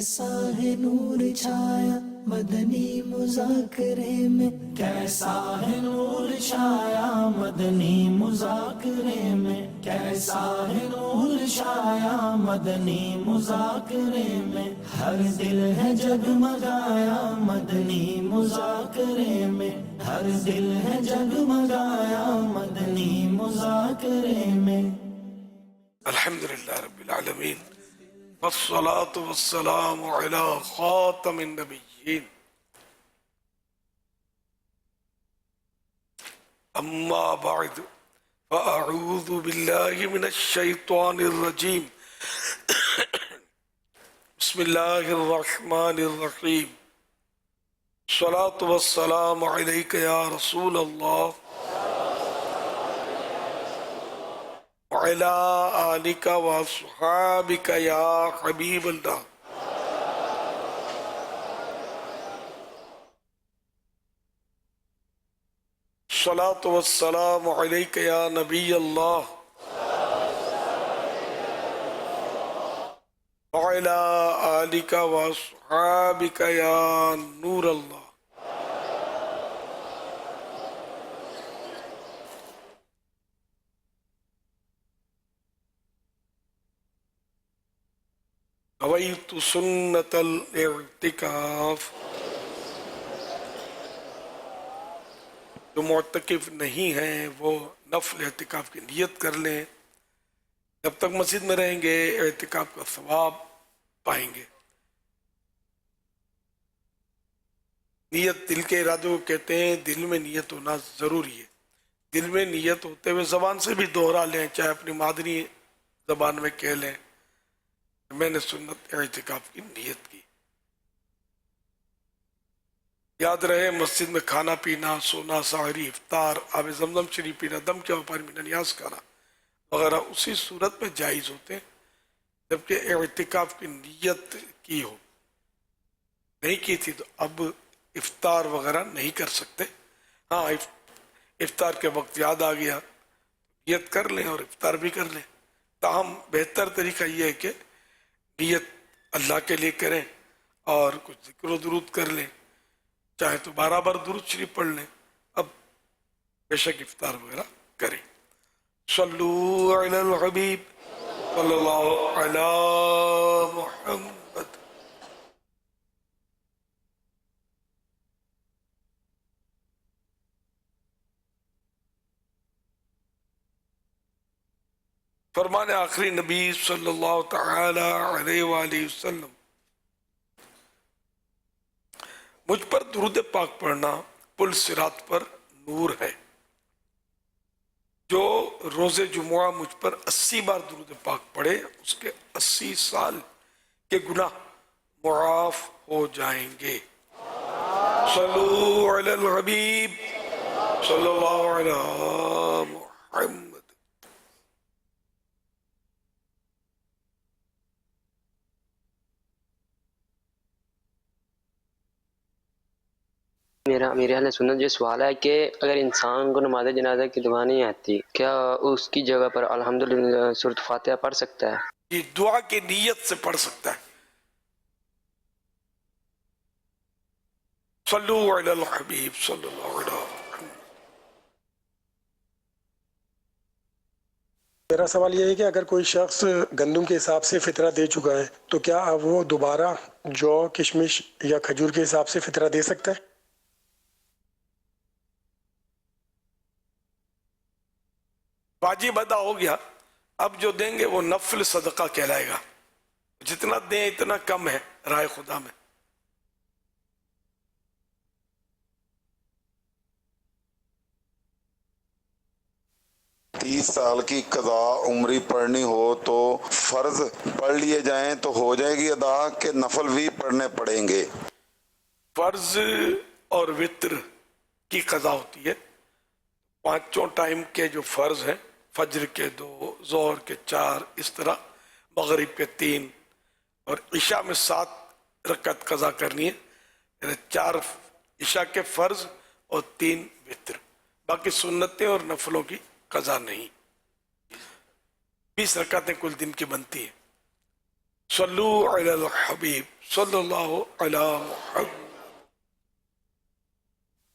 کیسا ہے نور چھایا مدنی مذاکرے میں، کیسا ہے نور چھایا مدنی مذاکرے میں، کیسا ہے نور چھایا مدنی مذاکرے میں، ہر دل ہے جگمگایا مدنی مذاکرے میں، ہر دل ہے جگمگایا مدنی مذاکرے میں۔ الحمدللہ رب العالمین والصلاة والسلام علی خاتم النبیین، اما بعد فاعوذ باللہ من الشیطان الرجیم، بسم اللہ الرحمن الرحیم، الصلاة والسلام علیک یا رسول اللہ وعلی آلک واصحابک یا حبیب اللہ۔ الصلاة والسلام علیک یا نبی اللہ وعلی آلک واصحابک یا نور اللہ۔ نویت سنت الاعتکاف، جو معتکف نہیں ہیں وہ نفل اعتکاف کی نیت کر لیں، جب تک مسجد میں رہیں گے اعتکاف کا ثواب پائیں گے۔ نیت دل کے ارادے کو کہتے ہیں، دل میں نیت ہونا ضروری ہے۔ دل میں نیت ہوتے ہوئے زبان سے بھی دوہرا لیں، چاہے اپنی مادری زبان میں کہہ لیں، میں نے سنت اعتکاف کی نیت کی۔ یاد رہے مسجد میں کھانا پینا، سونا، سحری، افطار، آب زمزم شریف پینا، دم کیا پانی پینا، نیاز کھانا وغیرہ اسی صورت میں جائز ہوتے ہیں جبکہ اعتکاف کی نیت کی ہو۔ نہیں کی تھی تو اب افطار وغیرہ نہیں کر سکتے۔ ہاں افطار کے وقت یاد آ گیا نیت کر لیں اور افطار بھی کر لیں، تاہم بہتر طریقہ یہ ہے کہ نیت اللہ کے لیے کریں اور کچھ ذکر و درود کر لیں، چاہے تو 12 بار درود شریف پڑھ لیں، اب بے شک افطار وغیرہ کریں۔ صلو علی الحبیب صلی اللہ علی محمد۔ فرمان آخری نبی صلی اللہ تعالی علیہ وآلہ وسلم، مجھ پر درود پاک پڑھنا پل صراط پر نور ہے۔ جو روز جمعہ مجھ پر 80 بار درود پاک پڑھے اس کے 80 سال کے گناہ معاف ہو جائیں گے۔ صلو علی الحبیب صلی اللہ علی محمد۔ میرا امیر اہل سنت جو سوال ہے کہ اگر انسان کو نماز جنازہ کی دعا نہیں آتی، کیا اس کی جگہ پر الحمدللہ سورۃ فاتحہ پڑھ سکتا ہے؟ یہ دعا کی نیت سے پڑھ سکتا ہے۔ صلو علی الحبیب صلی اللہ علیہ وسلم۔ میرا سوال یہ ہے کہ اگر کوئی شخص گندم کے حساب سے فطرہ دے چکا ہے تو کیا اب وہ دوبارہ جو، کشمش یا کھجور کے حساب سے فطرہ دے سکتا ہے؟ واجب ادا ہو گیا، اب جو دیں گے وہ نفل صدقہ کہلائے گا، جتنا دیں اتنا کم ہے رائے خدا میں۔ تیس سال کی قضاء عمری پڑھنی ہو تو فرض پڑھ لیے جائیں تو ہو جائے گی ادا، کہ نفل بھی پڑھنے پڑیں گے؟ فرض اور وطر کی قضا ہوتی ہے، پانچوں ٹائم کے جو فرض ہیں، فجر کے 2، ظہر کے 4، اس طرح مغرب کے 3 اور عشاء میں 7 رکعت قضا کرنی ہے، یعنی 4 عشاء کے فرض اور 3 وطر، باقی سنتیں اور نفلوں کی قضا نہیں۔ 20 رکعتیں کل دن کی بنتی ہیں۔ صلو علی الحبیب صلی اللہ علی محمد.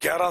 11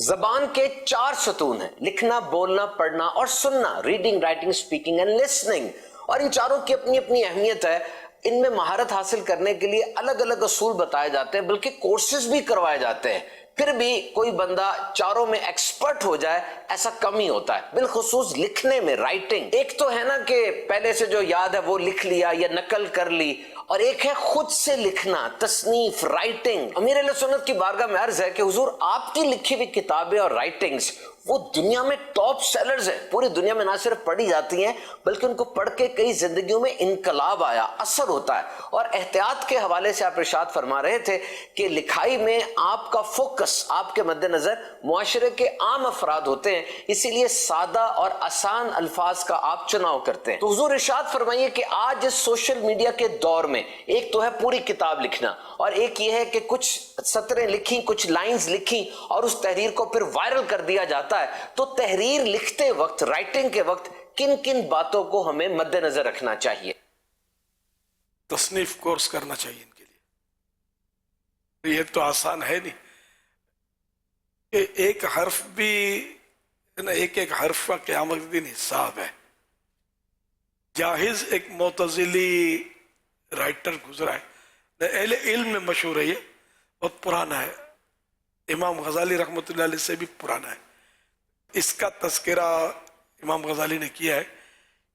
زبان کے 4 ستون ہیں: لکھنا، بولنا، پڑھنا اور سننا، reading, writing, speaking and listening. اور ان چاروں کی اپنی اپنی اہمیت ہے. ان میں مہارت حاصل کرنے کے لیے الگ الگ اصول بتائے جاتے ہیں، بلکہ کورسز بھی کروائے جاتے ہیں. پھر بھی کوئی بندہ چاروں میں ایکسپرٹ ہو جائے ایسا کم ہی ہوتا ہے، بالخصوص لکھنے میں، رائٹنگ. ایک تو ہے نا کہ پہلے سے جو یاد ہے وہ لکھ لیا یا نقل کر لی، اور ایک ہے خود سے لکھنا، تصنیف، رائٹنگ. امیر اہل سنت کی بارگاہ میں عرض ہے کہ حضور آپ کی لکھی ہوئی کتابیں اور رائٹنگز وہ دنیا میں ٹاپ سیلرز ہیں. پوری دنیا میں نہ صرف پڑھی جاتی ہیں بلکہ ان کو پڑھ کے کئی زندگیوں میں انقلاب آیا، اثر ہوتا ہے. اور احتیاط کے حوالے سے آپ ارشاد فرما رہے تھے کہ لکھائی میں آپ کا فوکس، آپ کے مد نظر معاشرے کے عام افراد ہوتے ہیں، اسی لیے سادہ اور آسان الفاظ کا آپ چناؤ کرتے ہیں. تو حضور ارشاد فرمائیے کہ آج اس سوشل میڈیا کے دور میں ایک تو ہے پوری کتاب لکھنا، اور ایک یہ ہے کہ کچھ سطریں لکھی، کچھ لائنز لکھی اور اس تحریر کو پھر وائرل کر دیا جاتا ہے. تو تحریر لکھتے وقت، رائٹنگ کے وقت کن کن باتوں کو ہمیں مد نظر رکھنا چاہیے؟ تصنیف کورس کرنا چاہیے ان کے لیے. یہ تو آسان ہے نہیں کہ ایک حرف بھی ایک حرف کا قیامت کے دن حساب ہے. جاہز ایک معتزلی رائٹر گزرا ہے، اہل علم میں مشہور ہے، یہ بہت پرانا ہے، امام غزالی رحمۃ اللہ علیہ سے بھی پرانا ہے. اس کا تذکرہ امام غزالی نے کیا ہے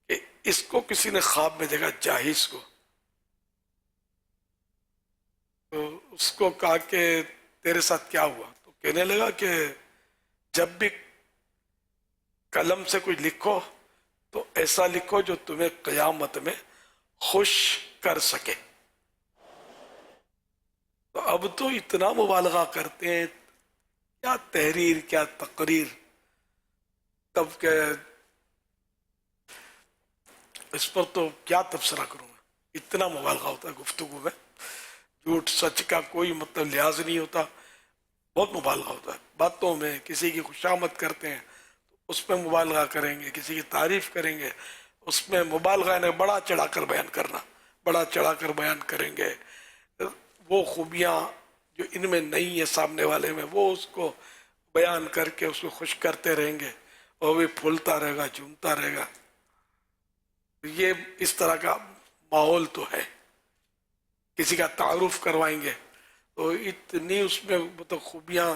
کہ اس کو کسی نے خواب میں دیکھا، جاہز کو. تو اس کو کہا کہ تیرے ساتھ کیا ہوا؟ تو کہنے لگا کہ جب بھی قلم سے کوئی لکھو تو ایسا لکھو جو تمہیں قیامت میں خوش کر سکے. تو اب تو اتنا مبالغہ کرتے ہیں، کیا تحریر، کیا تقریر. تب کہ اس پر تو کیا تبصرہ کروں گا، اتنا مبالغہ ہوتا ہے گفتگو میں. جھوٹ سچ کا کوئی مطلب لحاظ نہیں ہوتا، بہت مبالغہ ہوتا ہے. باتوں میں کسی کی خوشامد کرتے ہیں اس میں مبالغہ کریں گے، کسی کی تعریف کریں گے اس میں مبالغہ نے بڑا چڑھا کر بیان کرنا، بڑا چڑھا کر بیان کریں گے. وہ خوبیاں جو ان میں نہیں ہے سامنے والے میں، وہ اس کو بیان کر کے اس کو خوش کرتے رہیں گے، اور وہ پھولتا رہے گا، جھومتا رہے گا. یہ اس طرح کا ماحول تو ہے. کسی کا تعارف کروائیں گے تو اتنی اس میں مطلب خوبیاں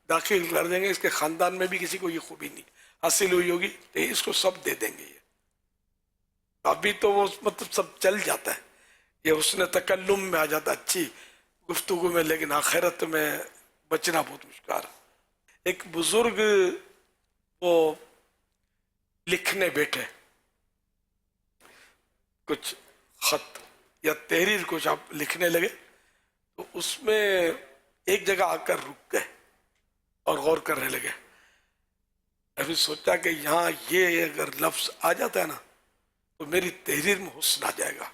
داخل کر دیں گے، اس کے خاندان میں بھی کسی کو یہ خوبی نہیں حاصل ہوئی ہوگی تو اس کو سب دے دیں گے. یہ ابھی تو وہ مطلب سب چل جاتا ہے، یہ حسن تکلم میں آ جاتا، اچھی گفتگو میں، لیکن آخرت میں بچنا بہت مشکل. ایک بزرگ وہ لکھنے بیٹھے کچھ خط یا تحریر کچھ آپ لکھنے لگے، تو اس میں ایک جگہ آ کر رک گئے اور غور کرنے لگے. ابھی سوچا کہ یہاں یہ اگر لفظ آ جاتا ہے نا تو میری تحریر میں حسن آ جائے گا،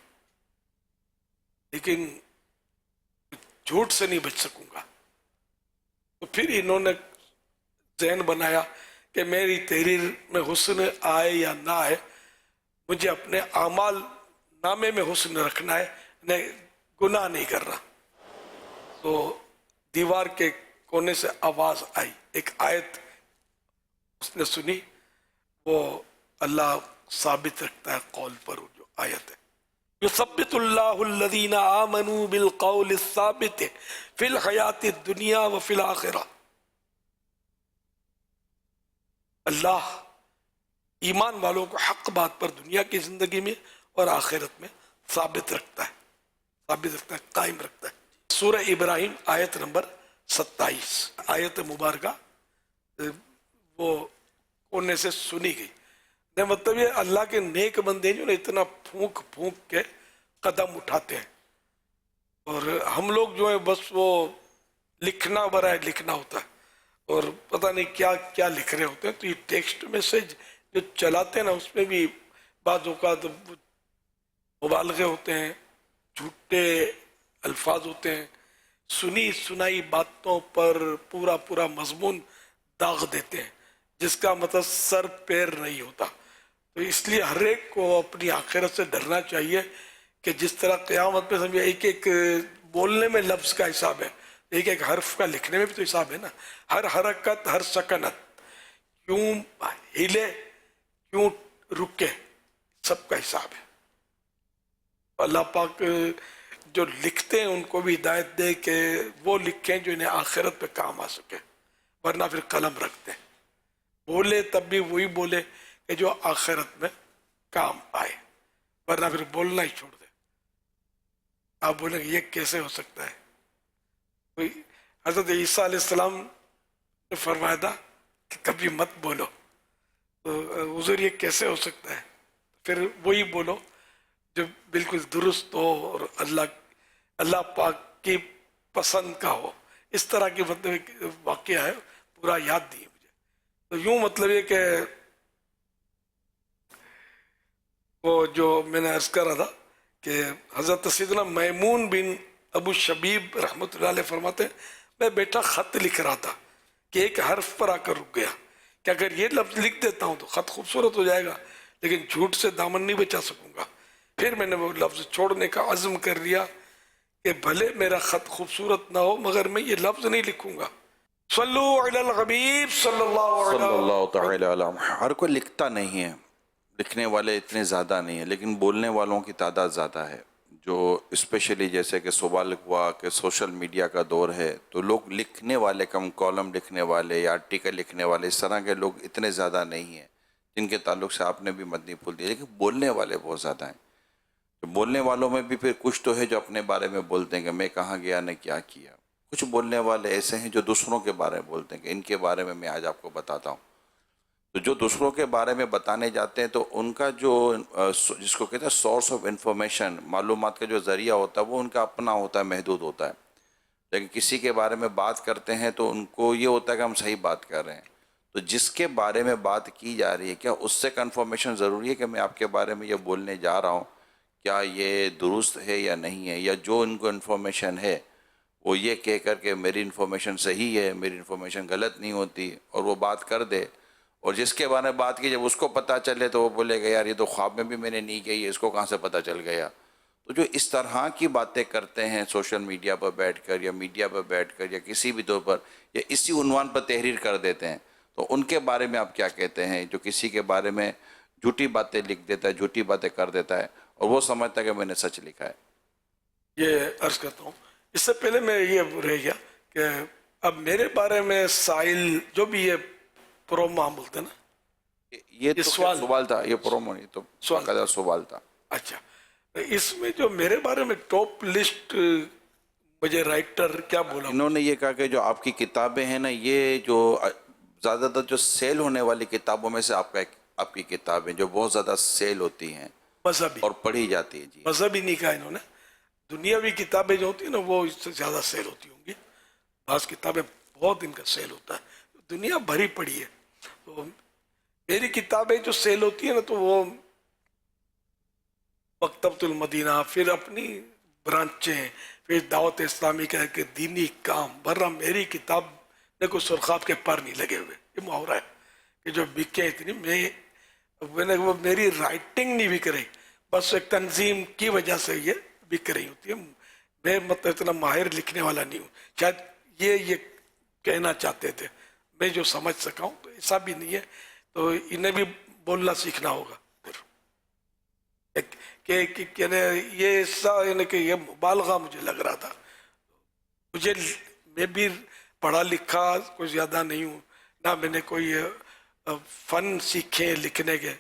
لیکن جھوٹ سے نہیں بچ سکوں گا. تو پھر انہوں نے ذہن بنایا کہ میری تحریر میں حسن آئے یا نہ آئے، مجھے اپنے اعمال نامے میں حسن رکھنا ہے، گناہ نہیں کرنا. تو دیوار کے کونے سے آواز آئی، ایک آیت اس نے سنی، وہ اللہ ثابت رکھتا ہے قول پر. جو آیت ہے یثبت اللہ الذین آمنوا بالقول الثابت فی الحیات الدنیا وفی الآخرہ. اللہ ایمان والوں کو حق بات پر دنیا کی زندگی میں اور آخرت میں ثابت رکھتا ہے، قائم رکھتا ہے. سورہ ابراہیم آیت نمبر 27 آیت مبارکہ وہ کونے سے سنی گئی. مطلب یہ اللہ کے نیک بندے جو اتنا پھونک پھونک کے قدم اٹھاتے ہیں، اور ہم لوگ جو ہے بس وہ لکھنا برائے لکھنا ہوتا ہے، اور پتہ نہیں کیا کیا لکھ رہے ہوتے ہیں. تو یہ ٹیکسٹ میسج جو چلاتے ہیں نا، اس میں بھی بعض اوقات مبالغے ہوتے ہیں، جھوٹے الفاظ ہوتے ہیں، سنی سنائی باتوں پر پورا مضمون داغ دیتے ہیں جس کا مطلب سر پیر نہیں ہوتا. تو اس لیے ہر ایک کو اپنی آخرت سے ڈرنا چاہیے کہ جس طرح قیامت میں سمجھے ایک ایک بولنے میں لفظ کا حساب ہے، ایک ایک حرف کا لکھنے میں بھی تو حساب ہے نا. ہر حرکت، ہر سکنت، کیوں ہلے، کیوں رکے، سب کا حساب ہے. اللہ پاک جو لکھتے ہیں ان کو بھی ہدایت دے کہ وہ لکھیں جو انہیں آخرت پہ کام آ سکے، ورنہ پھر قلم رکھتے ہیں. بولے تب بھی وہی بولے کہ جو آخرت میں کام آئے، ورنہ پھر بولنا ہی چھوڑ دے. آپ بولیں گے یہ کیسے ہو سکتا ہے؟ کوئی حضرت عیسیٰ علیہ السلام نے فرمایا تھا کہ کبھی مت بولو، تو حضور یہ کیسے ہو سکتا ہے؟ پھر وہی بولو جو بالکل درست ہو اور اللہ پاک کی پسند کا ہو. اس طرح کی مطلب واقعہ ہے، پورا یاد دیے مجھے. تو یوں مطلب یہ کہ وہ جو میں نے عرض کر رہا تھا کہ حضرت سیدنا میمون بن ابو شبیب رحمۃ اللہ علیہ فرماتے ہیں میں بیٹا خط لکھ رہا تھا کہ ایک حرف پر آ کر رک گیا کہ اگر یہ لفظ لکھ دیتا ہوں تو خط خوبصورت ہو جائے گا، لیکن جھوٹ سے دامن نہیں بچا سکوں گا. پھر میں نے وہ لفظ چھوڑنے کا عزم کر لیا کہ بھلے میرا خط خوبصورت نہ ہو مگر میں یہ لفظ نہیں لکھوں گا. صلو علی الحبیب صلی اللہ تعالی علیہ. ہر کوئی لکھتا نہیں ہے، لکھنے والے اتنے زیادہ نہیں ہیں، لیکن بولنے والوں کی تعداد زیادہ ہے. جو اسپیشلی جیسے کہ سوال ہوا کہ سوشل میڈیا کا دور ہے تو لوگ لکھنے والے کم، کالم لکھنے والے یا آرٹیکل لکھنے والے اس طرح کے لوگ اتنے زیادہ نہیں ہیں جن کے تعلق سے آپ نے بھی مدنی پھول دیا، لیکن بولنے والے بہت زیادہ ہیں. تو بولنے والوں میں بھی پھر کچھ تو ہے جو اپنے بارے میں بولتے ہیں کہ میں کہاں گیا نے کیا کیا. کچھ بولنے والے ایسے ہیں جو دوسروں کے بارے میں بولتے ہیں کہ ان کے بارے میں آج آپ کو بتاتا ہوں. تو جو دوسروں کے بارے میں بتانے جاتے ہیں تو ان کا جو جس کو کہتے ہیں سورس آف انفارمیشن، معلومات کا جو ذریعہ ہوتا ہے وہ ان کا اپنا ہوتا ہے، محدود ہوتا ہے. لیکن کسی کے بارے میں بات کرتے ہیں تو ان کو یہ ہوتا ہے کہ ہم صحیح بات کر رہے ہیں. تو جس کے بارے میں بات کی جا رہی ہے کیا اس سے کنفرمیشن ضروری ہے کہ میں آپ کے بارے میں یہ بولنے جا رہا ہوں کیا یہ درست ہے یا نہیں ہے، یا جو ان کو انفارمیشن ہے وہ یہ کہہ کر کہ میری انفارمیشن صحیح ہے، میری انفارمیشن غلط نہیں ہوتی، اور وہ بات کر دے. اور جس کے بارے میں بات کی جب اس کو پتہ چلے تو وہ بولے گا یار یہ تو خواب میں بھی میں نے نہیں کہی ہے، اس کو کہاں سے پتہ چل گیا. تو جو اس طرح کی باتیں کرتے ہیں سوشل میڈیا پر بیٹھ کر یا میڈیا پر بیٹھ کر یا کسی بھی طور پر یا اسی عنوان پر تحریر کر دیتے ہیں، تو ان کے بارے میں آپ کیا کہتے ہیں جو کسی کے بارے میں جھوٹی باتیں لکھ دیتا ہے، جھوٹی باتیں کر دیتا ہے اور وہ سمجھتا ہے کہ میں نے سچ لکھا ہے؟ یہ عرض کرتا ہوں. اس سے پہلے میں یہ رہ گیا کہ اب میرے بارے میں سائل جو بھی یہ پروما بولتے ہیں نا، یہ تو سوال تھا، یہ پرومو نہیں تو سوال تھا. اچھا، اس میں جو میرے بارے میں ٹاپ لسٹ مجھے رائٹر کیا بولا، انہوں نے یہ کہا کہ جو آپ کی کتابیں ہیں نا یہ جو زیادہ تر جو سیل ہونے والی کتابوں میں سے آپ کی کتابیں جو بہت زیادہ سیل ہوتی ہیں مذہبی اور پڑھی جاتی ہیں. جی مذہبی نہیں کہا انہوں نے، دنیاوی کتابیں جو ہوتی ہیں نا وہ اس سے زیادہ سیل ہوتی ہوں گی. بعض کتابیں بہت ان کا سیل ہوتا ہے، دنیا بھری پڑی ہے. تو میری کتابیں جو سیل ہوتی ہیں نا تو وہ مکتبۃ المدینہ، پھر اپنی برانچیں، پھر دعوت اسلامی کا کہ دینی کام، ورنہ میری کتاب نے کوئی سرخاب کے پر نہیں لگے ہوئے. یہ محاورہ ہے کہ جو بکے اتنی، وہ میری رائٹنگ نہیں بک رہی، بس ایک تنظیم کی وجہ سے یہ بک رہی ہوتی ہے. میں مطلب اتنا ماہر لکھنے والا نہیں ہوں، شاید یہ کہنا چاہتے تھے. میں جو سمجھ سکا ہوں تو ایسا بھی نہیں ہے. تو انہیں بھی بولنا سیکھنا ہوگا پھر کہ یہ ایسا یعنی کہ یہ مبالغہ مجھے لگ رہا تھا. میں بھی پڑھا لکھا کوئی زیادہ نہیں ہوں، نہ میں نے کوئی فن سیکھے لکھنے کے.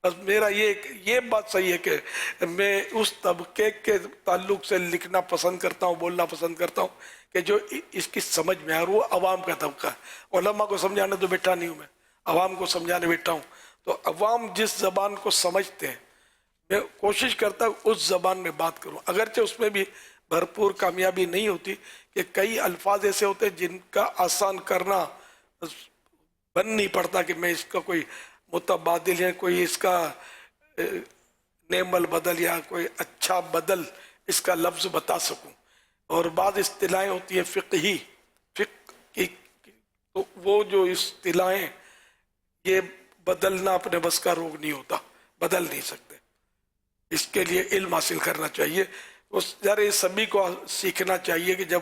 بس میرا یہ بات صحیح ہے کہ میں اس طبقے کے تعلق سے لکھنا پسند کرتا ہوں، بولنا پسند کرتا ہوں کہ جو اس کی سمجھ میں آ رہا وہ عوام کا طبقہ ہے. علماء کو سمجھانے تو بیٹھا نہیں ہوں میں، عوام کو سمجھانے بیٹھا ہوں. تو عوام جس زبان کو سمجھتے ہیں میں کوشش کرتا ہوں اس زبان میں بات کروں، اگرچہ اس میں بھی بھرپور کامیابی نہیں ہوتی کہ کئی الفاظ ایسے ہوتے ہیں جن کا آسان کرنا بن نہیں پڑتا کہ میں اس کا کوئی متبادل یا کوئی اس کا نعم البدل یا کوئی اچھا بدل اس کا لفظ بتا سکوں. اور بعض اصطلاحیں ہوتی ہیں فقہی، تو وہ جو اصطلاحیں یہ بدلنا اپنے بس کا روگ نہیں ہوتا، بدل نہیں سکتے. اس کے لیے علم حاصل کرنا چاہیے. اس ذرا سبھی کو سیکھنا چاہیے کہ جب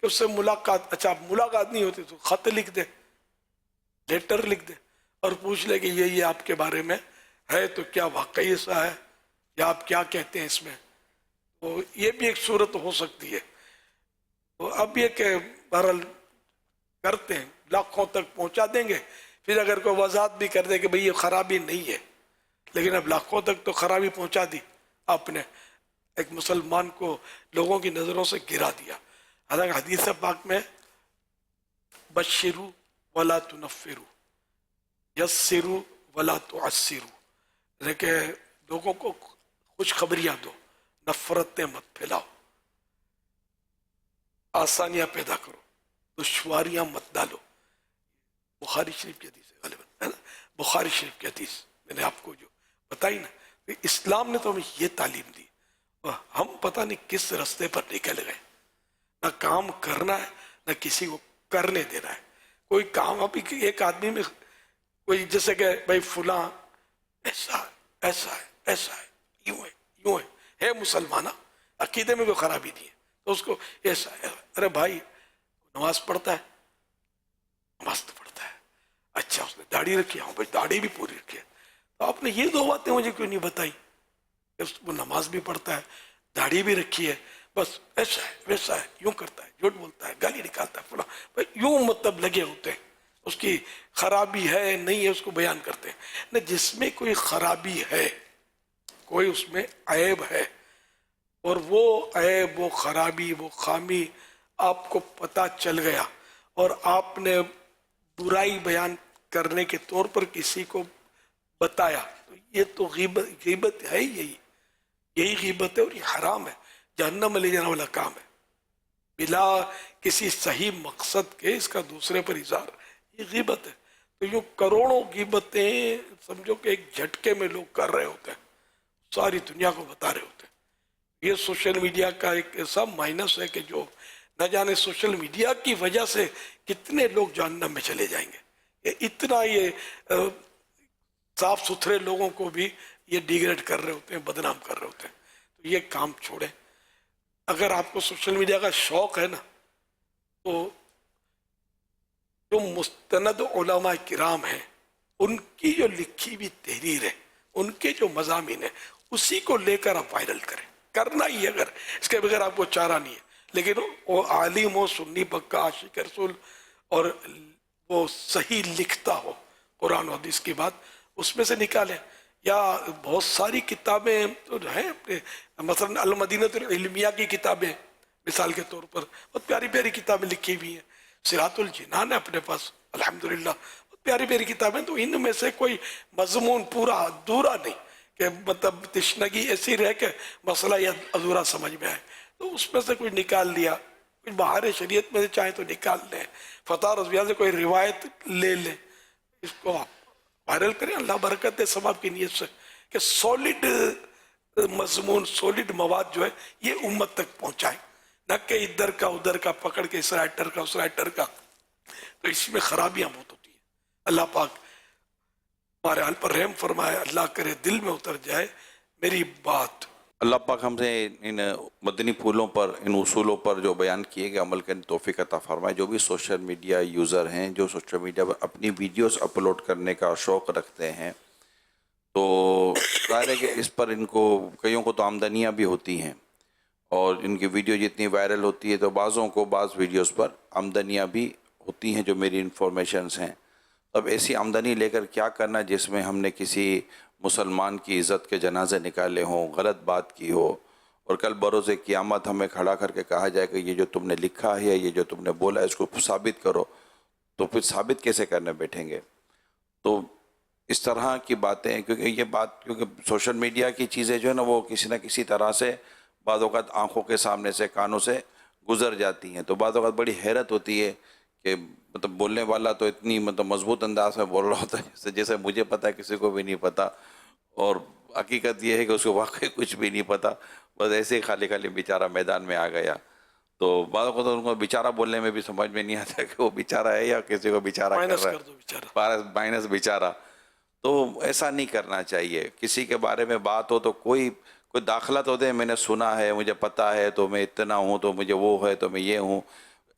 کہ اس سے ملاقات، اچھا ملاقات نہیں ہوتی تو خط لکھ دے، لیٹر لکھ دے اور پوچھ لے کہ یہ آپ کے بارے میں ہے تو کیا واقعی ایسا ہے یا آپ کیا کہتے ہیں اس میں. تو یہ بھی ایک صورت ہو سکتی ہے. تو اب یہ کہ بہرحال کرتے ہیں، لاکھوں تک پہنچا دیں گے، پھر اگر کوئی وضاحت بھی کر دے کہ بھئی یہ خرابی نہیں ہے، لیکن اب لاکھوں تک تو خرابی پہنچا دی آپ نے، ایک مسلمان کو لوگوں کی نظروں سے گرا دیا. حالانکہ حدیث پاک میں بشروا ولا تنفروا، یسروا ولا تعسروا، یعنی کہ لوگوں کو خوشخبریاں دو، نفرتیں مت پھیلاؤ، آسانیاں پیدا کرو، دشواریاں مت ڈالو. بخاری شریف کی حدیث ہے غالباً، ہے نا، بخاری شریف کی حدیث میں نے آپ کو جو بتائی نا، کہ اسلام نے تو ہمیں یہ تعلیم دی، اور ہم پتہ نہیں کس رستے پر نکل گئے. نہ کام کرنا ہے نہ کسی کو کرنے دینا ہے. کوئی کام ابھی ایک آدمی میں کوئی جیسے کہ بھائی فلاں ایسا ہے ایسا ہے ایسا ہے، یوں ہے یوں ہے مسلمانہ، عقیدے میں کوئی خرابی نہیں ہے تو اس کو ایسا ہے. ارے بھائی نماز پڑھتا ہے، نماز تو پڑھتا ہے، اچھا اس نے داڑھی رکھی، ہاں بھائی داڑھی بھی پوری رکھی ہے. تو آپ نے یہ دو باتیں مجھے کیوں نہیں بتائی کہ وہ نماز بھی پڑھتا ہے، داڑھی بھی رکھی ہے، بس ایسا ہے ویسا ہے، یوں کرتا ہے، جھوٹ بولتا ہے، گالی نکالتا ہے فلاں، بھائی یوں مطلب لگے ہوتے ہیں. اس کی خرابی ہے نہیں ہے اس کو بیان کرتے ہیں نہ. جس میں کوئی خرابی ہے، کوئی اس میں عیب ہے، اور وہ عیب، وہ خرابی، وہ خامی آپ کو پتہ چل گیا اور آپ نے برائی بیان کرنے کے طور پر کسی کو بتایا، تو یہ تو غیبت ہے ہی، یہی غیبت ہے اور یہ حرام ہے، جہنم میں لے جانے والا کام ہے. بلا کسی صحیح مقصد کے اس کا دوسرے پر اظہار، یہ غیبت ہے. تو یوں کروڑوں غیبتیں سمجھو کہ ایک جھٹکے میں لوگ کر رہے ہوتے ہیں، ساری دنیا کو بتا رہے ہوتے ہیں. یہ سوشل میڈیا کا ایک ایسا مائنس ہے کہ جو نہ جانے سوشل میڈیا کی وجہ سے کتنے لوگ جہنم میں چلے جائیں گے. اتنا یہ صاف ستھرے لوگوں کو بھی یہ ڈیگریڈ کر رہے ہوتے ہیں، بدنام کر رہے ہوتے ہیں. تو یہ کام چھوڑیں. اگر آپ کو سوشل میڈیا کا شوق ہے نا، تو جو مستند علماء کرام ہیں ان کی جو لکھی ہوئی تحریر ہے، ان کے جو مضامین ہیں، اسی کو لے کر آپ وائرل کریں. کرنا ہی اگر اس کے بغیر آپ کو چارہ نہیں ہے. لیکن وہ عالم ہو، سنی پکا عاشق رسول، اور وہ صحیح لکھتا ہو قرآن و حدیث کی بات، اس میں سے نکالیں. یا بہت ساری کتابیں تو ہیں اپنے، مثلا المدینۃ العلمیہ کی کتابیں مثال کے طور پر بہت پیاری پیاری کتابیں لکھی ہوئی ہیں. صراط الجنان ہے اپنے پاس الحمدللہ، بہت پیاری پیاری کتابیں. تو ان میں سے کوئی مضمون پورا ادھورا نہیں کہ مطلب تشنگی ایسی رہ کہ مسئلہ یہ ادھورا سمجھ میں آئے، تو اس میں سے کوئی نکال لیا. کچھ بہار شریعت میں سے چاہیں تو نکال لیں، فتح رضویہ سے کوئی روایت لے لیں، اس کو آپ وائرل کریں. اللہ برکت دے ثواب کی نیت سے کہ سولڈ مضمون، سولڈ مواد جو ہے یہ امت تک پہنچائیں، نہ کہ ادھر کا ادھر کا پکڑ کے اس رائٹر کا اس رائٹر کا. تو اس میں خرابیاں بہت ہوتی ہیں. اللہ پاک ہمارے حال پر رحم فرمائے، اللہ کرے دل میں اتر جائے میری بات. اللہ پاک ہم سے ان مدنی پھولوں پر، ان اصولوں پر جو بیان کیے گئے عمل کرنے توفیق عطا فرمائے. جو بھی سوشل میڈیا یوزر ہیں، جو سوشل میڈیا پر اپنی ویڈیوز اپلوڈ کرنے کا شوق رکھتے ہیں، تو ظاہر ہے کہ اس پر ان کو کئیوں کو تو آمدنیاں بھی ہوتی ہیں، اور ان کی ویڈیو جتنی وائرل ہوتی ہے تو بعضوں کو بعض ویڈیوز پر آمدنیاں بھی ہوتی ہیں، جو میری انفارمیشنز ہیں. اب ایسی آمدنی لے کر کیا کرنا جس میں ہم نے کسی مسلمان کی عزت کے جنازے نکالے ہوں، غلط بات کی ہو، اور کل بروز قیامت ہمیں کھڑا کر کے کہا جائے کہ یہ جو تم نے لکھا ہے، یہ جو تم نے بولا ہے، اس کو ثابت کرو. تو پھر ثابت کیسے کرنے بیٹھیں گے؟ تو اس طرح کی باتیں، کیونکہ سوشل میڈیا کی چیزیں جو ہے نا، وہ کسی نہ کسی طرح سے بعض اوقات آنکھوں کے سامنے سے، کانوں سے گزر جاتی ہیں. تو بعض اوقات بڑی حیرت ہوتی ہے کہ مطلب بولنے والا تو اتنی مضبوط انداز میں بول رہا ہوتا ہے جیسے مجھے پتہ ہے، کسی کو بھی نہیں پتہ، اور حقیقت یہ ہے کہ اس کو واقعی کچھ بھی نہیں پتہ، بس ایسے ہی خالی خالی بیچارہ میدان میں آ گیا. تو بعض اوقات ان کو بیچارہ بولنے میں بھی سمجھ میں نہیں آتا کہ وہ بیچارہ ہے یا کسی کو بیچارہ کر رہا ہے، مائنس بیچارہ. تو ایسا نہیں کرنا چاہیے. کسی کے بارے میں بات ہو تو کوئی داخلہ تو دے، میں نے سنا ہے، مجھے پتہ ہے، تو میں اتنا ہوں، تو مجھے وہ ہے، تو میں یہ ہوں.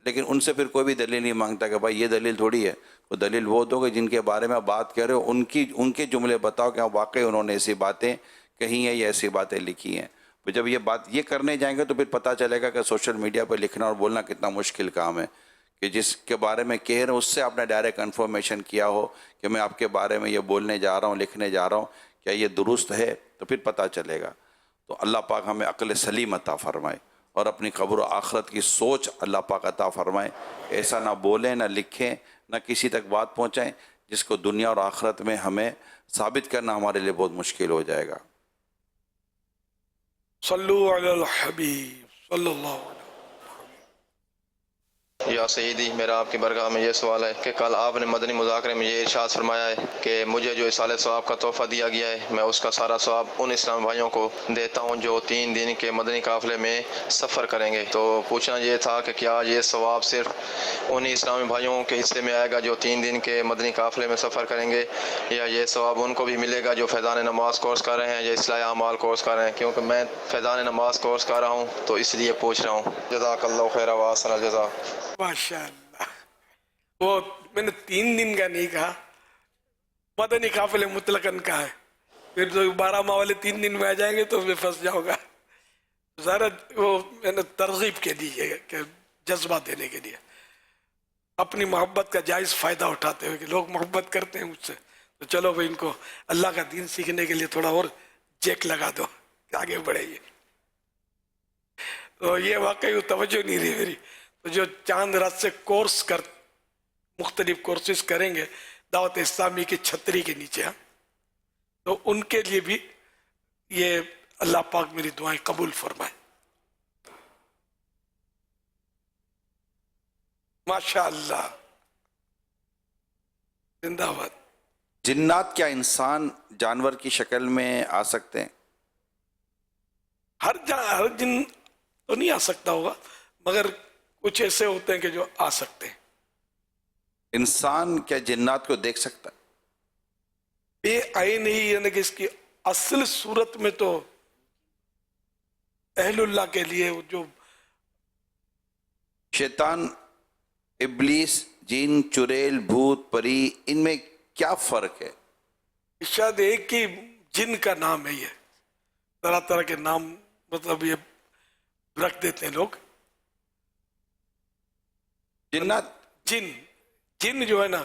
لیکن ان سے پھر کوئی بھی دلیل نہیں مانگتا کہ بھائی یہ دلیل تھوڑی ہے. وہ دلیل وہ دو کہ جن کے بارے میں بات کر رہے ہو ان کے جملے بتاؤ کہ واقعی انہوں نے ایسی باتیں کہی ہیں یا ایسی باتیں لکھی ہیں. تو جب یہ کرنے جائیں گے تو پھر پتہ چلے گا کہ سوشل میڈیا پہ لکھنا اور بولنا کتنا مشکل کام ہے, کہ جس کے بارے میں کہہ رہے ہیں اس سے آپ نے ڈائریکٹ کنفرمیشن کیا ہو کہ میں آپ کے بارے میں یہ بولنے جا رہا ہوں, لکھنے جا رہا ہوں, کیا یہ درست ہے, تو پھر پتہ چلے گا. تو اللہ پاک ہمیں عقل سلیم عطا فرمائے اور اپنی قبر و آخرت کی سوچ اللہ پاک عطا فرمائے. ایسا نہ بولیں, نہ لکھیں, نہ کسی تک بات پہنچائیں جس کو دنیا اور آخرت میں ہمیں ثابت کرنا ہمارے لیے بہت مشکل ہو جائے گا. صلو علی الحبیب صلی اللہ علیہ وسلم. یا سیدی, میرا آپ کی برگاہ میں یہ سوال ہے کہ کل آپ نے مدنی مذاکرے میں یہ ارشاد فرمایا ہے کہ مجھے جو اصالہ ثواب کا تحفہ دیا گیا ہے میں اس کا سارا ثواب ان اسلام بھائیوں کو دیتا ہوں جو 3 دن کے مدنی قافلے میں سفر کریں گے. تو پوچھنا یہ تھا کہ کیا یہ ثواب صرف انہی اسلامی بھائیوں کے حصے میں آئے گا جو 3 دن کے مدنی قافلے میں سفر کریں گے, یا یہ ثواب ان کو بھی ملے گا جو فیضان نماز کورس کر رہے ہیں یا اصلاح اعمال کورس کر رہے ہیں؟ کیونکہ میں فیضان نماز کورس کر رہا ہوں تو اس لیے پوچھ رہا ہوں. جزاک اللہ خیر و احسن الجزاء. ماشاء اللہ. وہ میں نے 3 دن کا نہیں کہا, مدنی قافلے مطلقاً کہا ہے. پھر جو 12 ماہ والے 3 دن میں آ جائیں گے تو میں پھنس جاؤں گا. ذرا وہ میں نے ترغیب کے لیے کہ جذبہ دینے کے لیے اپنی محبت کا جائز فائدہ اٹھاتے ہوئے کہ لوگ محبت کرتے ہیں مجھ سے, تو چلو بھائی ان کو اللہ کا دین سیکھنے کے لیے تھوڑا اور جیک لگا دو کہ آگے بڑھے. تو یہ واقعی توجہ نہیں رہی میری. تو جو چاند رات سے مختلف کورسز کریں گے دعوت اسلامی کی چھتری کے نیچے, تو ان کے لیے بھی یہ اللہ پاک میری دعائیں قبول فرمائے. ماشاء اللہ, زندہ باد. جنات کیا انسان جانور کی شکل میں آ سکتے ہیں؟ ہر جن تو نہیں آ سکتا ہوگا, مگر کچھ ایسے ہوتے ہیں کہ جو آ سکتے ہیں. انسان کیا جنات کو دیکھ سکتا ہے؟ بے عین ہی, یعنی کہ اس کی اصل صورت میں تو اہل اللہ کے لیے جو شیطان, ابلیس, جن, چڑیل, بھوت, پری, ان میں کیا فرق ہے؟ شاید ایک ہی جن کا نام ہے. یہ طرح طرح کے نام مطلب یہ رکھ دیتے ہیں لوگ. جنات, جن جو ہے نا,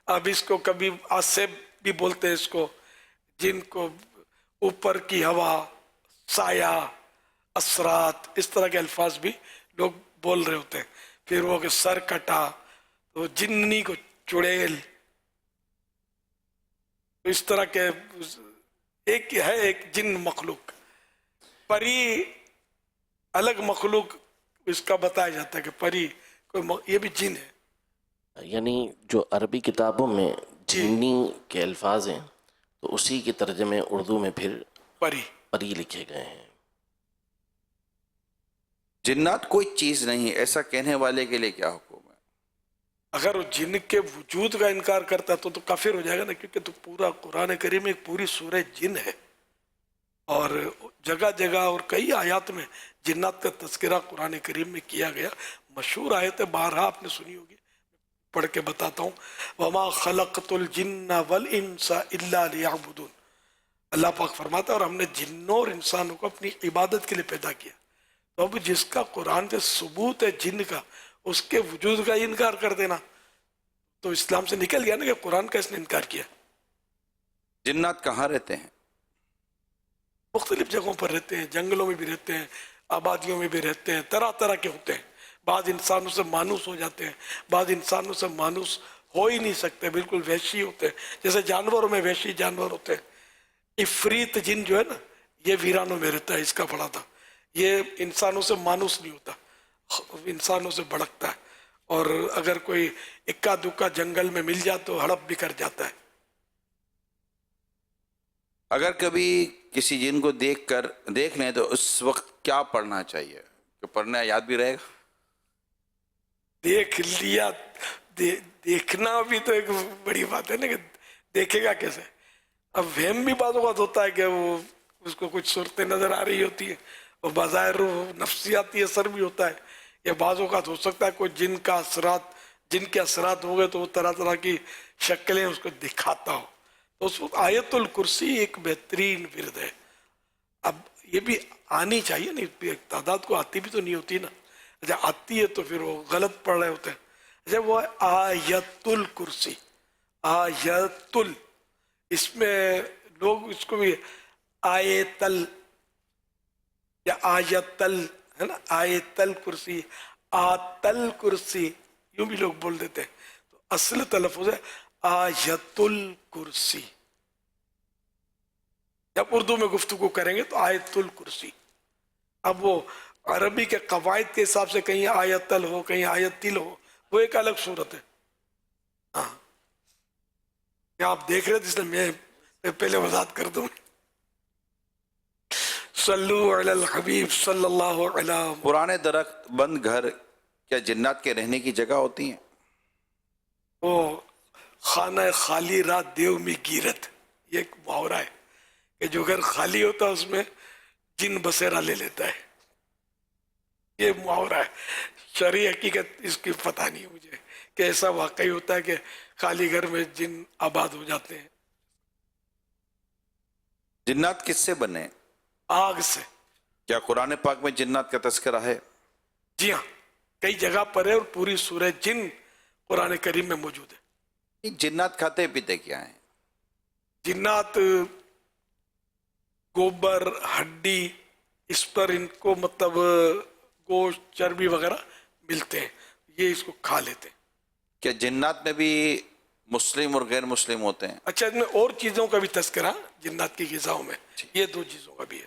اب اس کو کبھی آسیب بھی بولتے ہیں, اس کو جن کو اوپر کی ہوا, سایہ, اثرات, اس طرح کے الفاظ بھی لوگ بول رہے ہوتے ہیں. پھر وہ کہ سر کٹا, تو جنی کو چڑیل, اس طرح کے ایک ہے ایک جن مخلوق. پری الگ مخلوق اس کا بتایا جاتا ہے کہ پری یہ بھی جن ہے. یعنی جو عربی کتابوں میں جنی کے الفاظ ہیں تو اسی کے ترجمے اردو میں پھر پری لکھے گئے ہیں. جنات کوئی چیز نہیں, ایسا کہنے والے کے لیے کیا حکم ہے؟ اگر وہ جن کے وجود کا انکار کرتا تو کافر ہو جائے گا نا, کیونکہ تو پورا قرآن کریم ایک پوری سورہ جن ہے, اور جگہ جگہ اور کئی آیات میں جنات کا تذکرہ قرآن کریم میں کیا گیا. مشہور آیت ہے, بارہا آپ نے سنی ہوگی, پڑھ کے بتاتا ہوں. وَمَا خَلَقْتُ الْجِنَّ وَالْإِنسَ إِلَّا لِيَعْبُدُونَ. اللہ پاک فرماتا ہے اور ہم نے جنوں اور انسانوں کو اپنی عبادت کے لیے پیدا کیا. تو اب جس کا قرآن سے ثبوت ہے جن کا, اس کے وجود کا انکار کر دینا تو اسلام سے نکل گیا نا, کہ قرآن کا اس نے انکار کیا. جنات کہاں رہتے ہیں؟ مختلف جگہوں پر رہتے ہیں, جنگلوں میں بھی رہتے ہیں, آبادیوں میں بھی رہتے ہیں, طرح طرح کے ہوتے ہیں. بعض انسانوں سے مانوس ہو جاتے ہیں, بعض انسانوں سے مانوس ہو ہی نہیں سکتے, بالکل وحشی ہوتے ہیں. جیسے جانوروں میں وحشی جانور ہوتے ہیں. افریت جن جو ہے نا, یہ ویرانوں میں رہتا ہے, اس کا پڑا تھا. یہ انسانوں سے مانوس نہیں ہوتا, انسانوں سے بھڑکتا ہے, اور اگر کوئی اکا دکا جنگل میں مل جائے تو ہڑپ بھی کر جاتا ہے. اگر کبھی کسی جن کو دیکھ لیں تو اس وقت کیا پڑھنا چاہیے کہ پڑھنا یاد بھی رہے گا؟ دیکھ لیا, دیکھنا بھی تو ایک بڑی بات ہے نا, کہ دیکھے گا کیسے. اب وہم بھی بعض اوقات ہوتا ہے کہ وہ اس کو کچھ صورتیں نظر آ رہی ہوتی ہیں, اور بظاہر نفسیاتی اثر بھی ہوتا ہے یہ بعض اوقات ہو سکتا ہے کوئی جن کے اثرات ہو گئے تو وہ طرح طرح کی شکلیں اس کو دکھاتا ہو، تو اس وقت آیت الکرسی ایک بہترین ورد ہے. اب یہ بھی آنی چاہیے، نہیں تعداد کو آتی بھی تو نہیں ہوتی نا، اچھا آتی ہے تو پھر وہ غلط پڑھ رہے ہوتے ہیں. اچھا وہ آیت الکرسی، آیت ال، اس میں لوگ اس کو بھی آیتل یا آیتل ہے نا، آیتل کرسی، آتل کرسی، یوں بھی لوگ بول دیتے ہیں. تو اصل تلفظ ہے آیت الکرسی. جب اردو میں گفتگو کریں گے تو آیت الکرسی. اب وہ عربی کے قواعد کے حساب سے کہیں آیتل ہو کہیں آیتل ہو، وہ ایک الگ صورت ہے. ہاں آپ دیکھ رہے تھے اس لیے میں پہلے وضاحت کر دوں. صلو علی الحبیب صلی اللہ علیہ. پرانے درخت بند گھر کیا جنات کے رہنے کی جگہ ہوتی ہیں؟ وہ خانہ خالی را دیو میں گیرت، یہ ایک محاورہ ہے کہ جو گھر خالی ہوتا ہے اس میں جن بسیرا لے لیتا ہے. یہ محاورہ ہے. شرعی حقیقت اس کی پتہ نہیں مجھے کہ ایسا واقعی ہوتا ہے کہ خالی گھر میں جن آباد ہو جاتے ہیں. جنات کس سے بنے؟ آگ سے. کیا قرآن پاک میں جنات کا تذکرہ ہے؟ جی ہاں، کئی جگہ پر ہے اور پوری سورہ جن قرآن کریم میں موجود ہے. جنات کھاتے پیتے کیا ہیں؟ جنات گوبر، ہڈی، اس پر ان کو مطلب گوشت، چربی وغیرہ ملتے ہیں، یہ اس کو کھا لیتے ہیں. کیا جنات میں بھی مسلم اور غیر مسلم ہوتے ہیں؟ اچھا، اس میں اور چیزوں کا بھی تذکرہ جنات کی غذاؤں میں، یہ دو چیزوں کا بھی ہے.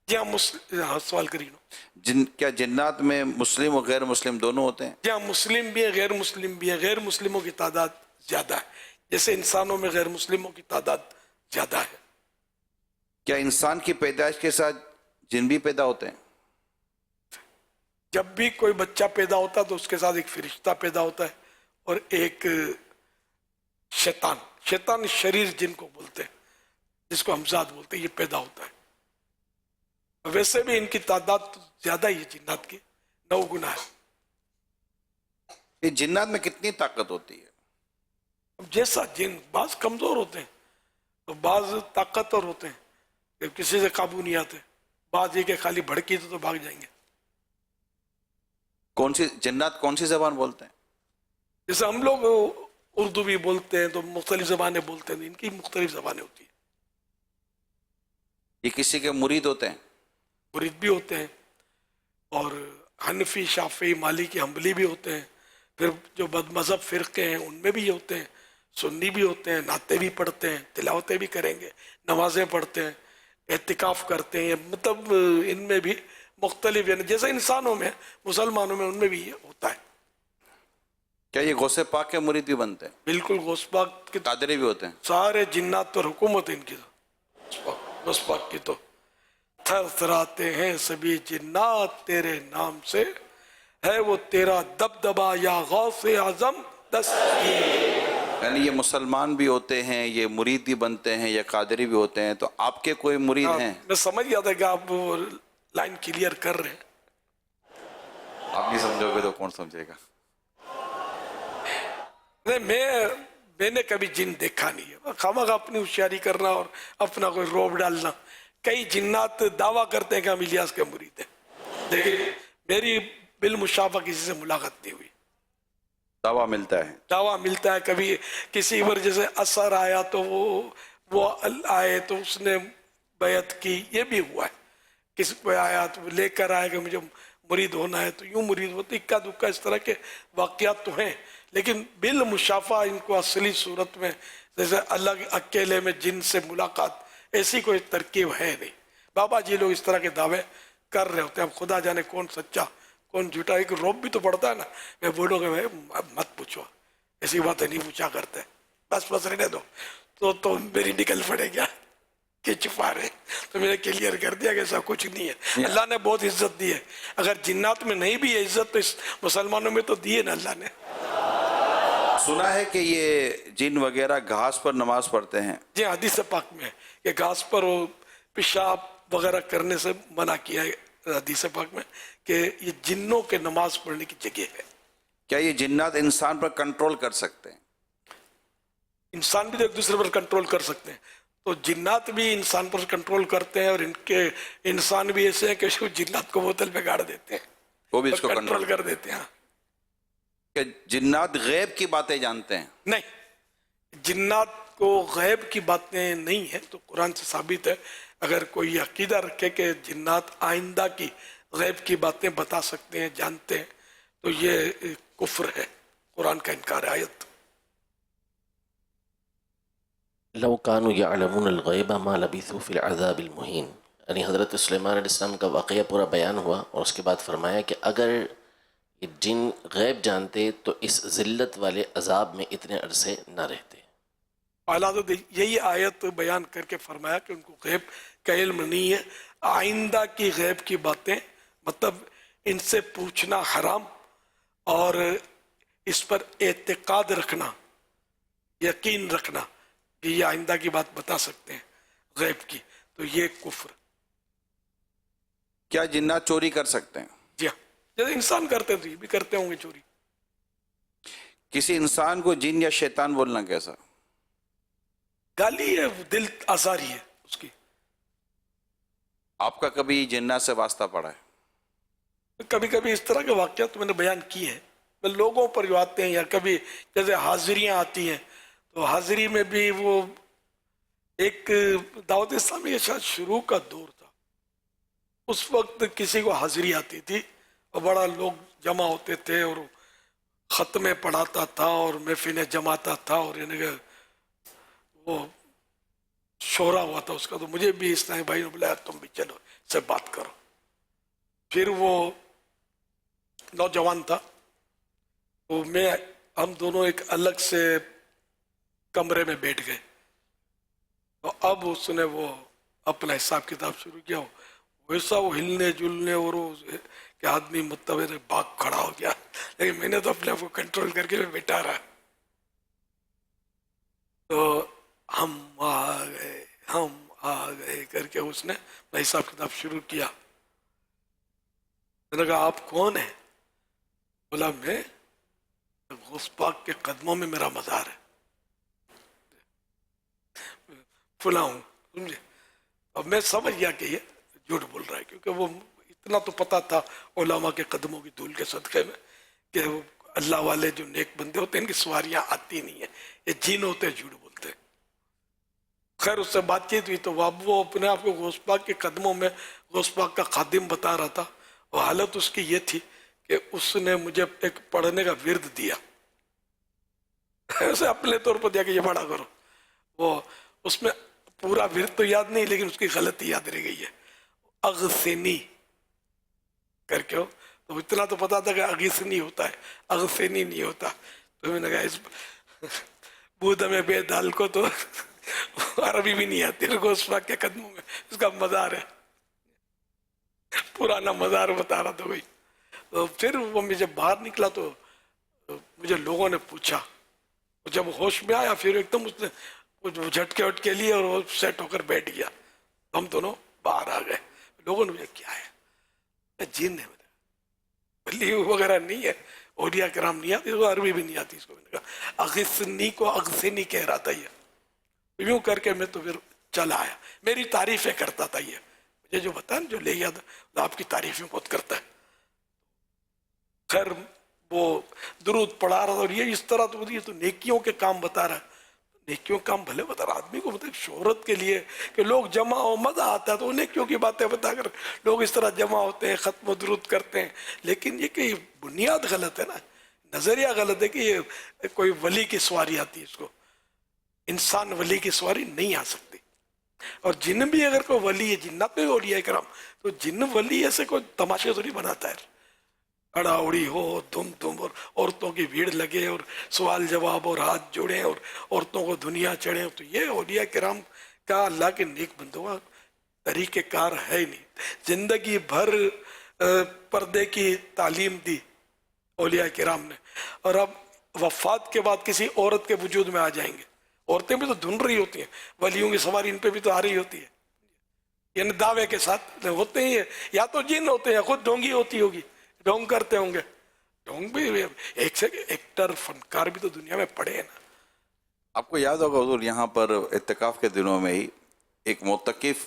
جی ہاں سوال کریے. کیا جنات میں مسلم اور غیر مسلم دونوں ہوتے ہیں؟ جی ہاں، مسلم بھی ہے غیر مسلم بھی ہے. غیر مسلموں کی تعداد زیادہ ہے، جیسے انسانوں میں غیر مسلموں کی تعداد زیادہ ہے. کیا انسان کی پیدائش کے ساتھ جن بھی پیدا ہوتے ہیں؟ جب بھی کوئی بچہ پیدا ہوتا ہے تو اس کے ساتھ ایک فرشتہ پیدا ہوتا ہے اور ایک شیطان شریر جن کو بولتے ہیں، جس کو ہمزاد بولتے ہیں، یہ پیدا ہوتا ہے. ویسے بھی ان کی تعداد زیادہ ہی ہے جنات کی، 9 گنا ہے. یہ جنات میں کتنی طاقت ہوتی ہے؟ اب جیسا جن، بعض کمزور ہوتے ہیں تو بعض طاقتور ہوتے ہیں کہ کسی سے قابو نہیں آتے. بعض یہ کہ خالی بھڑکی تو بھاگ جائیں گے. جنات کون سی زبان بولتے ہیں؟ جیسے ہم لوگ اردو بھی بولتے ہیں تو مختلف زبانیں بولتے ہیں، ان کی مختلف زبانیں ہوتی ہیں. یہ کسی کے مرید ہوتے ہیں؟ مرید بھی ہوتے ہیں، اور حنفی، شافعی، مالکی، حنبلی بھی ہوتے ہیں. پھر جو بد مذہب فرقے ہیں ان میں بھی یہ ہوتے ہیں. سنی بھی ہوتے ہیں، نعتیں بھی پڑھتے ہیں، تلاوتیں بھی کریں گے، نمازیں پڑھتے ہیں، اعتکاف کرتے ہیں. مطلب ان میں بھی مختلف، یعنی جیسے انسانوں میں، مسلمانوں میں، ان میں بھی یہ ہوتا ہے. کیا یہ غوث پاک کے مرید بھی بنتے ہیں؟ بالکل. غوث پاک کے قادری بھی ہوتے ہیں؟ سارے جنات پر حکومت ان کی. غوث پاک کی تو تھر تھراتے ہیں سبھی جنات تیرے نام سے، ہے وہ تیرا دبدبا یا غوث اعظم دستگیر. یعنی یہ مسلمان بھی ہوتے ہیں، یہ مرید بھی بنتے ہیں، یہ قادری بھی ہوتے ہیں. تو آپ کے کوئی مرید ہیں؟ میں سمجھ گیا تھا کہ آپ لائن کلیئر کر رہے ہیں. آپ نہیں سمجھو گے تو کون سمجھے گا؟ میں نے کبھی جن دیکھا نہیں ہے. خواہ اپنی ہوشیاری کرنا اور اپنا کوئی روب ڈالنا. کئی جنات دعویٰ کرتے ہیں کہ ہم الیاس کے مرید ہیں، لیکن میری بالمشافہ کسی سے ملاقات نہیں ہوئی. دعویٰ ملتا ہے، دعویٰ ملتا ہے. کبھی کسی وجہ سے اثر آیا تو وہ آئے تو اس نے بیعت کی، یہ بھی ہوا ہے. کسی کو آیا تو لے کر آئے کہ مجھے مرید ہونا ہے تو یوں مرید ہوتے. اکا دکا اس طرح کے واقعات تو ہیں، لیکن بالمشافہ ان کو اصلی صورت میں جیسے الگ اکیلے میں جن سے ملاقات، ایسی کوئی ترکیب ہے نہیں. بابا جی لوگ اس طرح کے دعوے کر رہے ہوتے ہیں. اب خدا جانے کون سچا کون جھوٹا. ایک روب بھی تو پڑتا ہے نا. میں بولوں گا مت پوچھو، ایسی باتیں نہیں پوچھا کرتے، بس رہنے دو. تو میری نکل پڑے گیا کہ چھپا رہے. تو میں نے کلیئر کر دیا کہ ایسا کچھ نہیں ہے. اللہ نے بہت عزت دی ہے. اگر جنات میں نہیں بھی ہے عزت تو اس مسلمانوں میں تو دی ہے نا اللہ نے. سنا ہے کہ یہ جن وغیرہ گھاس پر نماز پڑھتے ہیں. جی حدیث پاک میں ہے کہ گھاس پر وہ پیشاب وغیرہ کرنے سے منع کیا ہے حدیث پاک میں کہ یہ جنوں کے نماز پڑھنے کی جگہ ہے. کیا یہ جنات انسان پر کنٹرول کر سکتے ہیں؟ انسان بھی تو ایک دوسرے پر کنٹرول کر سکتے ہیں. تو جنات بھی انسان پر کنٹرول کرتے ہیں اور ان کے انسان بھی ایسے ہیں کہ جنات کو بوتل پہ گاڑ دیتے ہیں, وہ بھی اس کو کنٹرول کر دیتے ہیں. کہ جنات غیب کی باتیں جانتے ہیں؟ نہیں, جنات کو غیب کی باتیں نہیں ہیں. تو قرآن سے ثابت ہے اگر کوئی عقیدہ رکھے کہ جنات آئندہ کی غیب کی باتیں بتا سکتے ہیں, جانتے ہیں, تو یہ کفر ہے, قرآن کا انکار ہے. آیت لو کانوا یعلمون الغیب ما لبثوا فی العذاب المہین, یعنی حضرت سلیمان علیہ السلام کا واقعہ پورا بیان ہوا اور اس کے بعد فرمایا کہ اگر یہ جن غیب جانتے تو اس ذلت والے عذاب میں اتنے عرصے نہ رہتے. اعلیٰ تو یہی آیت بیان کر کے فرمایا کہ ان کو غیب کا علم نہیں ہے, آئندہ کی غیب کی باتیں, مطلب ان سے پوچھنا حرام اور اس پر اعتقاد رکھنا, یقین رکھنا کہ یہ آئندہ کی بات بتا سکتے ہیں غیب کی, تو یہ کفر. کیا جنات چوری کر سکتے ہیں؟ جی ہاں, جیسے انسان کرتے ہیں تو یہ بھی کرتے ہوں گے چوری. کسی انسان کو جن یا شیطان بولنا کیسا؟ گالی ہے, دل آزاری ہے اس کی. آپ کا کبھی جنات سے واسطہ پڑا ہے؟ کبھی کبھی اس طرح کے واقعات میں نے بیان کیے ہیں, لوگوں پر جو آتے ہیں, یا کبھی جیسے حاضریاں آتی ہیں, تو حاضری میں بھی وہ ایک دعوت اسلامی شاید شروع کا دور تھا, اس وقت کسی کو حاضری آتی تھی اور بڑا لوگ جمع ہوتے تھے اور ختمیں پڑھاتا تھا اور محفلیں جماتا تھا اور یعنی وہ شورا ہوا تھا اس کا. تو مجھے بھی اسلامی بھائی نے بلایا تم بھی چلو سے بات کرو. پھر وہ نوجوان تھا, تو ہم دونوں ایک الگ سے کمرے میں بیٹھ گئے. تو اب اس نے وہ اپنا حساب کتاب شروع کیا, ویسا وہ ہلنے جلنے اور کہ آدمی متویر باغ کھڑا ہو گیا, لیکن میں نے تو اپنے آپ کو کنٹرول کر کے میں بیٹھا رہا. تو ہم آ گئے کر کے اس نے اپنا حساب کتاب شروع کیا. میں نے کہا آپ کون ہیں؟ بولا میں غوث پاک کے قدموں میں میرا مزار ہے, فلاں ہوں, سمجھے. اب میں سمجھ گیا کہ یہ جھوٹ بول رہا ہے, کیونکہ وہ اتنا تو پتا تھا علماء کے قدموں کی دھول کے صدقے میں کہ اللہ والے جو نیک بندے ہوتے ہیں ان کی سواریاں آتی نہیں ہیں, یہ جین ہوتے ہیں جھوٹ بولتے ہیں. خیر اس سے بات چیت ہوئی تو وہ اپنے آپ کو غوث پاک کے قدموں میں غوث پاک کا خادم بتا رہا تھا, اور حالت اس کی یہ تھی کہ اس نے مجھے ایک پڑھنے کا ورد دیا, اسے اپنے طور پر دیا کہ یہ پڑھا کرو. وہ اس میں پورا ورد تو یاد نہیں, لیکن اس کی غلطی یاد رہ گئی ہے, اغسنی کر کے ہو. تو اتنا تو پتا تھا کہ اغسنی ہوتا ہے, اغسنی نہیں ہوتا. تو میں نے کہا اس بودھ میں بے دال کو تو عربی بھی نہیں آتی, غوث پاک کے قدموں میں اس کا مزار ہے, پرانا مزار بتا رہا تھا بھائی. تو پھر وہ میں جب باہر نکلا تو مجھے لوگوں نے پوچھا, جب ہوش میں آیا پھر ایک دم اس نے جھٹکے وٹکے لیے اور وہ سیٹ ہو کر بیٹھ گیا. ہم دونوں باہر آ گئے. لوگوں نے مجھے کیا ہے, جن ہے, ولی وغیرہ نہیں ہے, اولیاء کرام نہیں آتی, عربی بھی نہیں آتی اس کو. میں نے کہا اغسنی کو اغسنی کہہ رہا تھا, یہ یوں کر کے میں تو پھر چلا آیا. میری تعریفیں کرتا تھا, یہ مجھے جو بتا جو لے یاد آپ کی تعریفیں بہت کرتا ہے. خیر وہ درود پڑھا رہا تھا, اور یہ اس طرح تو یہ تو نیکیوں کے کام بتا رہا ہے. نیکیوں کام بھلے بتا رہا, آدمی کو مطلب شہرت کے لیے کہ لوگ جمع ہو, مزہ آتا ہے, تو نیکیوں کی باتیں بتا کر لوگ اس طرح جمع ہوتے ہیں, ختم و درود کرتے ہیں. لیکن یہ کہ بنیاد غلط ہے نا, نظریہ غلط ہے کہ یہ کوئی ولی کی سواری آتی ہے. اس کو انسان ولی کی سواری نہیں آ سکتی. اور جن بھی اگر کوئی ولی ہے, جنات میں اولیاء کرام, تو جن ولی ایسے کوئی تماشے تو نہیں بناتا ہے, اڑا اڑی ہو, دم دم, اور عورتوں کی بھیڑ لگے اور سوال جواب اور ہاتھ جوڑیں اور عورتوں کو دنیا چڑھیں. تو یہ اولیاء کرام کا اللہ کے نیک بندوں کا طریقہ کار ہے ہی نہیں. زندگی بھر پردے کی تعلیم دی اولیاء کرام نے, اور اب وفات کے بعد کسی عورت کے وجود میں آ جائیں گے. عورتیں بھی تو دھن رہی ہوتی ہیں, ولیوں کی سواری ان پہ بھی تو آ رہی ہوتی ہے. یعنی دعوے کے ساتھ ہوتے ہی ہیں، یا تو جن ہوتے ہیں، خود ڈھونگی ہوتی ہوگی، ڈھونگ کرتے ہوں گے. ڈھونگ بھی ایک سے ایکٹر فنکار بھی تو دنیا میں پڑے ہیں نا. آپ کو یاد ہوگا حضور یہاں پر اعتکاف کے دنوں میں ہی ایک معتکف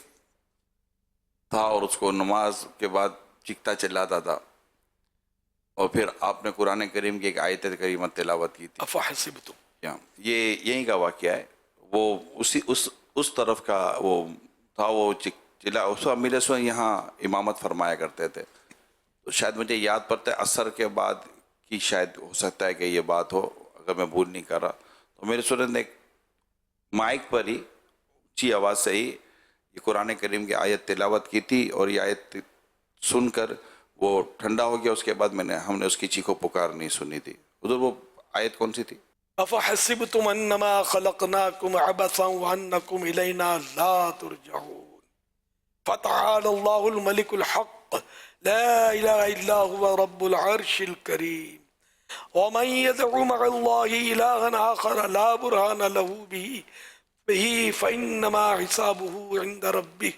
تھا اور اس کو نماز کے بعد چیختا چلاتا تھا، اور پھر آپ نے قرآن کریم کی ایک آیت کریمہ تلاوت کی تھی. افحسبتم، یہ یہیں کا واقعہ ہے. وہ اس طرف کا وہ تھا، وہ چلا اس وقت امیر سن یہاں امامت فرمایا کرتے تھے. تو شاید مجھے یاد پڑتا ہے عصر کے بعد کی شاید ہو سکتا ہے کہ یہ بات ہو، اگر میں بھول نہیں کر رہا. تو میرے سورت نے ایک مائک پر ہی اونچی آواز سے ہی یہ قرآن کریم کی آیت تلاوت کی تھی، اور یہ آیت سن کر وہ ٹھنڈا ہو گیا. اس کے بعد ہم نے اس کی چیخو پکار نہیں سنی تھی. حضور وہ آیت کون سی تھی؟ افحسبتم انما خلقناکم عبثا وانکم الینا لا ترجعون فتعالى الله الملك الحق لا اله الا هو رب العرش الكريم ومن يدعو مع الله الها آخر لا برهان له به فانما حسابه عند ربه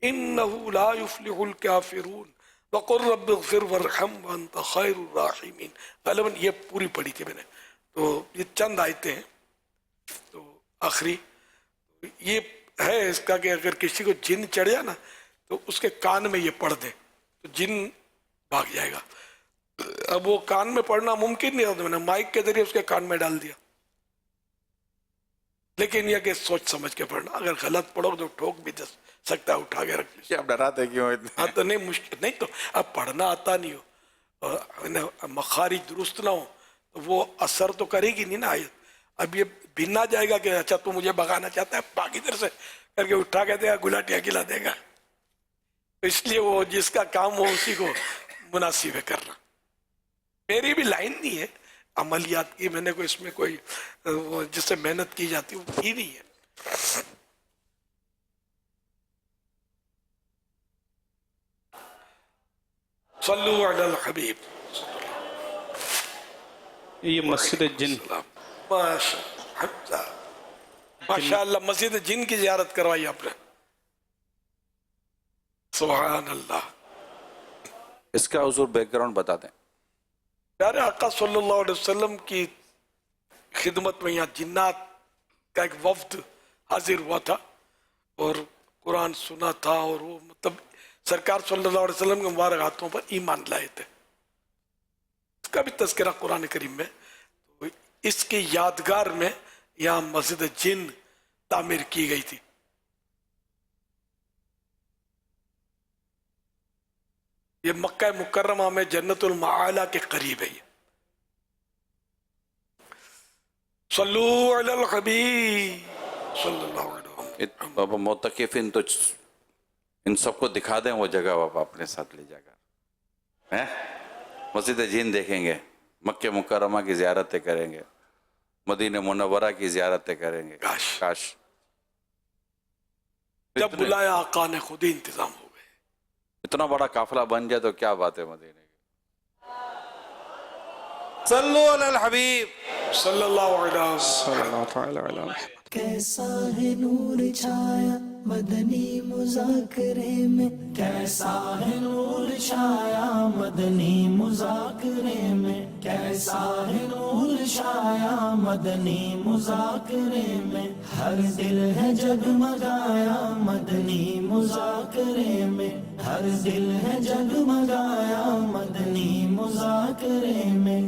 انه لا يفلح الكافرون وقل رب اغفر وارحم وانت خیر الراحمین. غالباً یہ پوری پڑھی تھی میں نے، تو یہ چند آیتیں ہیں. تو آخری یہ ہے اس کا کہ اگر کسی کو جن چڑھ جائے نا تو اس کے کان میں یہ پڑھ دے تو جن بھاگ جائے گا. اب وہ کان میں پڑھنا ممکن نہیں تھا، میں نے مائک کے ذریعے اس کے کان میں ڈال دیا. لیکن یہ کہ سوچ سمجھ کے پڑھنا، اگر غلط پڑھو تو ٹھوک بھی دے سکتا ہے، اٹھا کے رکھ لیجیے. آپ ڈراتے کیوں اتنے؟ ہاں تو نہیں مشکل نہیں، تو اب پڑھنا آتا نہیں ہو، مخارج درست نہ ہو تو وہ اثر تو کرے گی نہیں نا آیت. اب یہ بھینا جائے گا کہ اچھا تو مجھے بگانا چاہتا ہے، باقی طرح سے کر کے اٹھا کے دے گا، گلاٹیاں کھلا دے گا. اس لیے وہ جس کا کام ہو اسی کو مناسب ہے کرنا. میری بھی لائن نہیں ہے عملیات کی، میں نے کوئی اس میں کوئی جس سے محنت کی جاتی وہ کی نہیں ہے. صلو علی الحبیب. یہ مسجد جن، ماشاء اللہ مسجد جن کی زیارت کروائی آپ نے، سبحان اللہ. اس کا حضور بیک گراؤنڈ بتا دیں. پیارے آقا صلی اللہ علیہ وسلم کی خدمت میں یہاں جنات کا ایک وفد حاضر ہوا تھا اور قرآن سنا تھا، اور وہ مطلب سرکار صلی اللہ علیہ وسلم کے مبارک ہاتھوں پر ایمان لائے تھے. اس کا بھی تذکرہ قرآن کریم میں. تو اس کی یادگار میں یہاں مسجد جن تعمیر کی گئی تھی. یہ مکہ مکرمہ میں جنت المعالی کے قریب ہے. صلو علی الحبیب صلی اللہ علیہ وسلم. بابا معتکفین تو ان سب کو دکھا دیں وہ جگہ بابا اپنے ساتھ لے جا کر. مسجد جن دیکھیں گے، مکہ مکرمہ کی زیارتیں کریں گے، مدینہ منورہ کی زیارتیں کریں گے. کاش جب بلایا آقا نے خود ہی انتظام ہو گئے. اتنا بڑا قافلہ بن جائے تو کیا بات ہے مدینے کی. صلو علی الحبیب صلی اللہ علیہ وسلم. کیسا ہے نور چھایا مدنی مذاکرے میں، کیسا ہے نور چھایا مدنی مذاکرے میں، کیسا ہے نور چھایا مدنی مذاکرے میں، ہر دل ہے جگمگایا مدنی مذاکرے میں، ہر دل ہے جگمگایا مدنی مذاکرے میں.